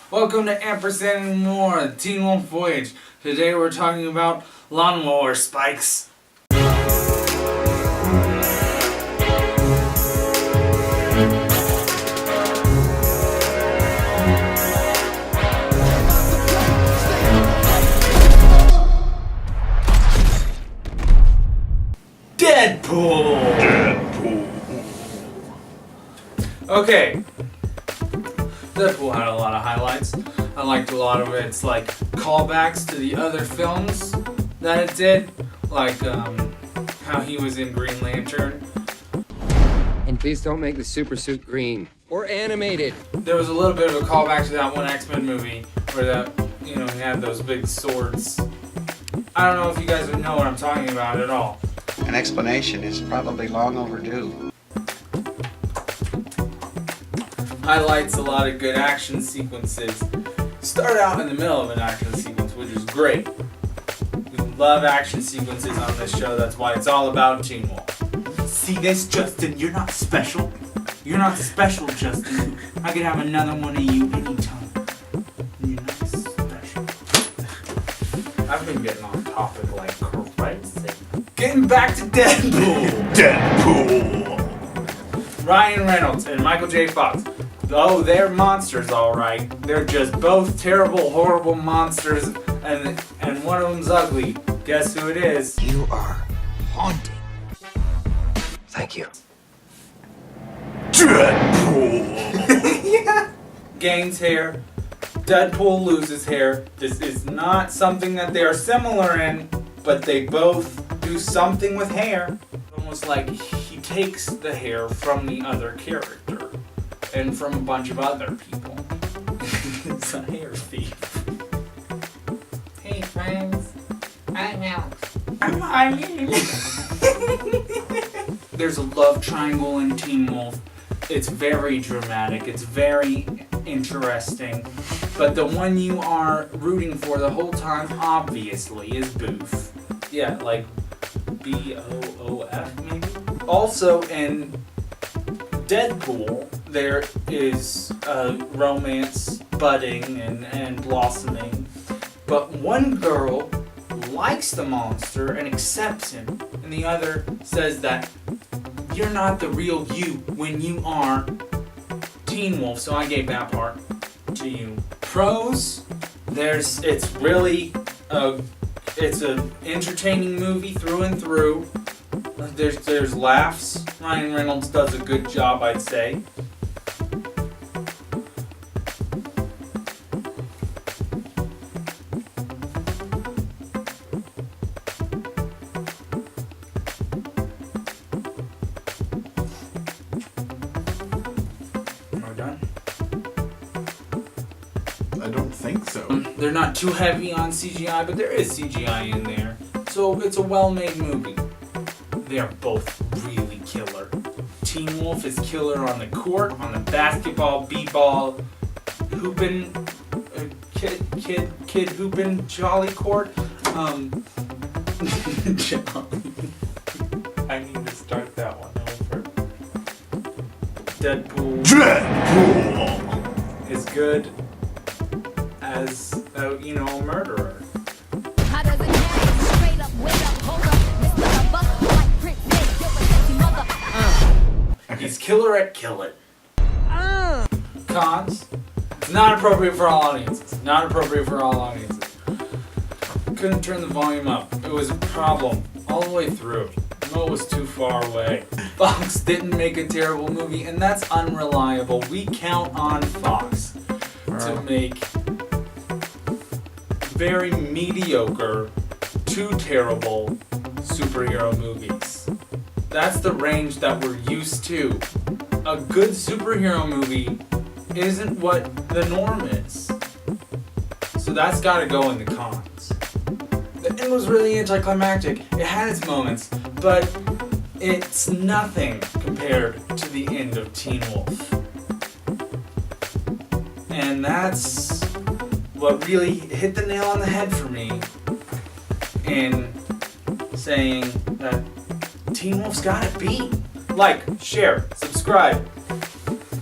Welcome to Ampersand&More, the Teen Wolf Voyage. Today we're talking about lawnmower spikes. DEADPOOL! Okay. Deadpool had a lot of highlights. I liked a lot of its callbacks to the other films that it did, like how he was in Green Lantern. And please don't make the super suit green or animated. There was a little bit of a callback to that one X-Men movie where he had those big swords. I don't know if you guys would know what I'm talking about at all. An explanation is probably long overdue. Highlights a lot of good action sequences. Start out in the middle of an action sequence, which is great. We love action sequences on this show. That's why it's all about Teen Wolf. See this, Justin? You're not special. You're not special, Justin. I could have another one of you anytime. You're not special. I've been getting on topic like crazy. Getting back to Deadpool. Deadpool. Ryan Reynolds and Michael J. Fox. Oh, they're monsters, all right. They're just both terrible, horrible monsters, and one of them's ugly. Guess who it is? You are haunting. Thank you. Deadpool. Yeah. Gains hair. Deadpool loses hair. This is not something that they are similar in, but they both do something with hair. Almost like he takes the hair from the other character. And from a bunch of other people. It's a hair thief. Hey friends, I'm Alex. I'm Eileen. There's a love triangle in Teen Wolf. It's very dramatic, it's very interesting. But the one you are rooting for the whole time, obviously, is Boof. Yeah, like B-O-O-F maybe? Also in Deadpool, there is romance budding and blossoming, but one girl likes the monster and accepts him, and the other says that you're not the real you when you are Teen Wolf, so I gave that part to you. Pros, it's really it's an entertaining movie through and through. There's laughs. Ryan Reynolds does a good job, I'd say. Are we done? I don't think so. They're not too heavy on CGI, but there is CGI in there. So it's a well-made movie. They're both really killer. Teen Wolf is killer on the court, on the basketball, b-ball, hoopin', kid hoopin' jolly court. Jolly. I need to start that one over. Deadpool is good as a murderer. How does it get straight up, wait up, hold up, Mr. Buck, like Prince, you're a sexy mother. He's killer at kill it. Cons. It's not appropriate for all audiences. Not appropriate for all audiences. Couldn't turn the volume up. It was a problem all the way through. Mo was too far away. Fox didn't make a terrible movie, and that's unreliable. We count on Fox to make very mediocre to terrible superhero movies. That's the range that we're used to. A good superhero movie isn't what the norm is. So that's gotta go in the cons. The end was really anticlimactic. It had its moments, but it's nothing compared to the end of Teen Wolf. And that's what really hit the nail on the head for me in saying that Teen Wolf's gotta be. Like, share, subscribe,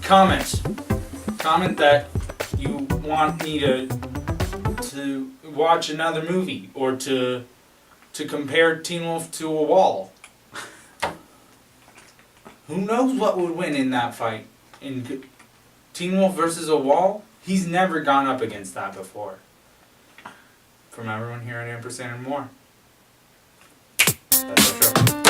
comment. Comment that you want me to watch another movie or to compare Teen Wolf to a wall. Who knows what would win in that fight? In Teen Wolf versus a wall? He's never gone up against that before. From everyone here at Ampersand and More. That's our show.